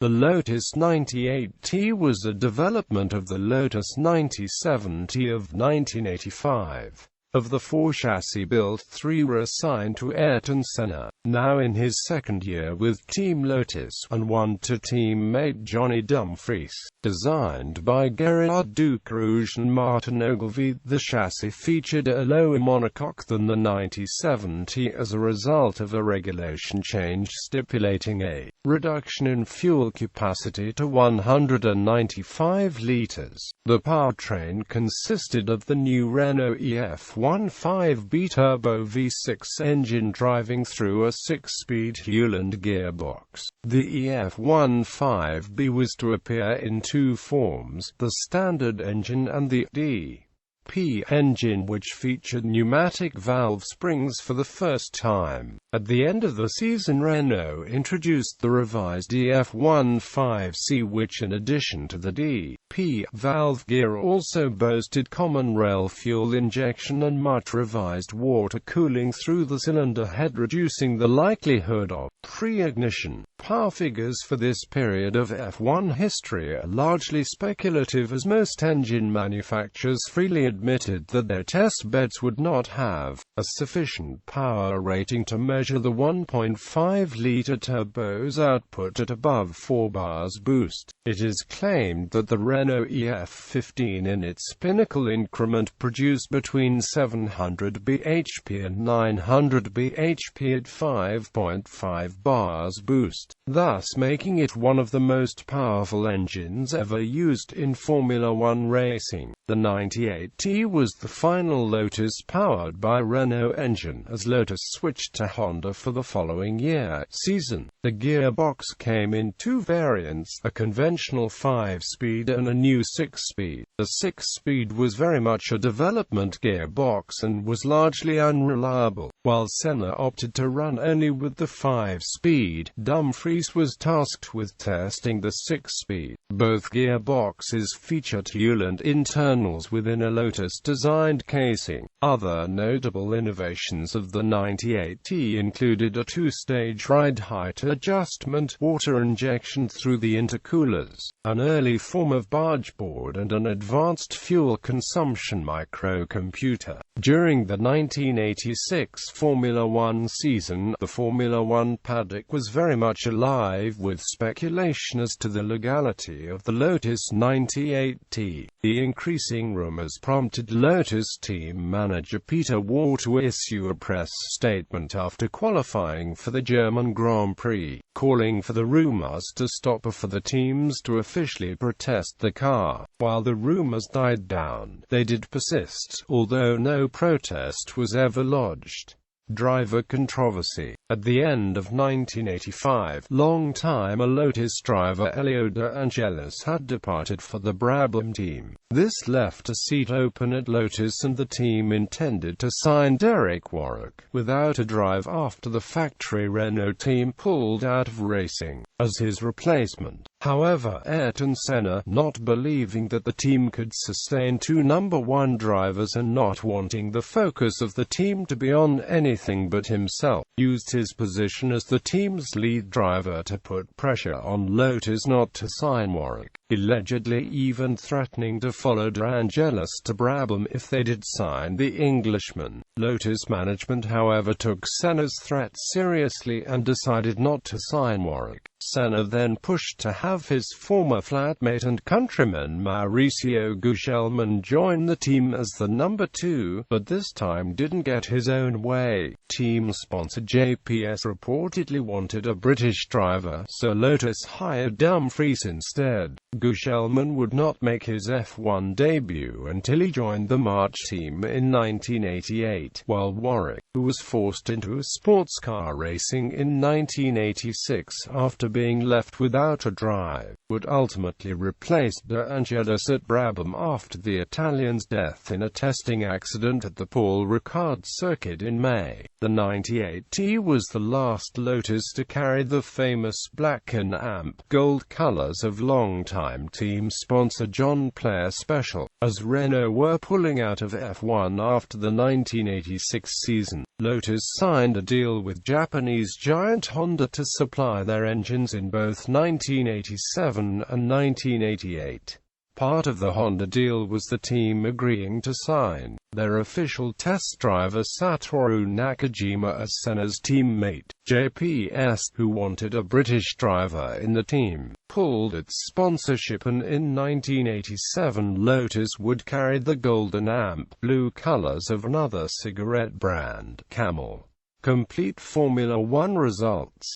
The Lotus 98T was a development of the Lotus 97T of 1985. Of the 4 chassis built, 3 were assigned to Ayrton Senna, now in his second year with Team Lotus, and 1 to teammate Johnny Dumfries. Designed by Gérard, Ducarouge and Martin Ogilvie, the chassis featured a lower monocoque than the 97T as a result of a regulation change stipulating a reduction in fuel capacity to 195 litres. The powertrain consisted of the new Renault EF15B turbo V6 engine driving through a 6-speed Hewland gearbox. The EF15B was to appear in 2 forms, the standard engine and the DP engine, which featured pneumatic valve springs for the first time. At the end of the season, Renault introduced the revised EF15C, which in addition to the DP valve gear also boasted common rail fuel injection and much revised water cooling through the cylinder head, reducing the likelihood of pre-ignition. Power figures for this period of F1 history are largely speculative, as most engine manufacturers freely admitted that their test beds would not have a sufficient power rating to measure the 1.5-litre turbo's output at above 4 bars boost. It is claimed that the Renault EF15 in its pinnacle increment produced between 700 bhp and 900 bhp at 5.5 bars boost, thus making it one of the most powerful engines ever used in Formula One racing. The 98T was the final Lotus powered by Renault engine, as Lotus switched to Honda for the following season. The gearbox came in 2 variants, a conventional 5-speed and a new 6-speed. The 6-speed was very much a development gearbox and was largely unreliable, while Senna opted to run only with the 5-speed. Dumfries was tasked with testing the 6-speed. Both gearboxes featured Hewland internals within a Lotus-designed casing. Other notable innovations of the 98T included a 2-stage ride height adjustment, water injection through the intercoolers, an early form of bargeboard, and an advanced fuel consumption microcomputer. During the 1986 Formula One season, the Formula One paddock was very much alive with speculation as to the legality of the Lotus 98T. The increasing rumors prompted Lotus team manager Peter War to issue a press statement after qualifying for the German Grand Prix, calling for the rumors to stop for the teams to officially protest the car. While the rumors died down, they did persist, although no protest was ever lodged. Driver controversy. At the end of 1985, long-time Lotus driver Elio De Angelis had departed for the Brabham team. This left a seat open at Lotus, and the team intended to sign Derek Warwick. Without a drive after the factory Renault team pulled out of racing as his replacement. However, Ayrton Senna, not believing that the team could sustain 2 number 1 drivers and not wanting the focus of the team to be on anything but himself, used his position as the team's lead driver to put pressure on Lotus not to sign Warwick, allegedly even threatening to follow De Angelis to Brabham if they did sign the Englishman. Lotus management, however, took Senna's threat seriously and decided not to sign Warwick. Senna then pushed to have his former flatmate and countryman Mauricio Gugelmin join the team as the number 2, but this time didn't get his own way. Team sponsor JPS reportedly wanted a British driver, so Lotus hired Dumfries instead. Gugelmin would not make his F1 debut until he joined the March team in 1988, while Warwick, who was forced into sports car racing in 1986 after being left without a drive, would ultimately replace De Angelis at Brabham after the Italian's death in a testing accident at the Paul Ricard circuit in May. The 98T was the last Lotus to carry the famous black and amp gold colors of longtime team sponsor John Player Special. As Renault were pulling out of F1 after the 1986 season, Lotus signed a deal with Japanese giant Honda to supply their engines in both 1987 and 1988. Part of the Honda deal was the team agreeing to sign their official test driver Satoru Nakajima as Senna's teammate. JPS, who wanted a British driver in the team, pulled its sponsorship, and in 1987 Lotus would carry the golden amp blue colours of another cigarette brand, Camel. Complete Formula One results.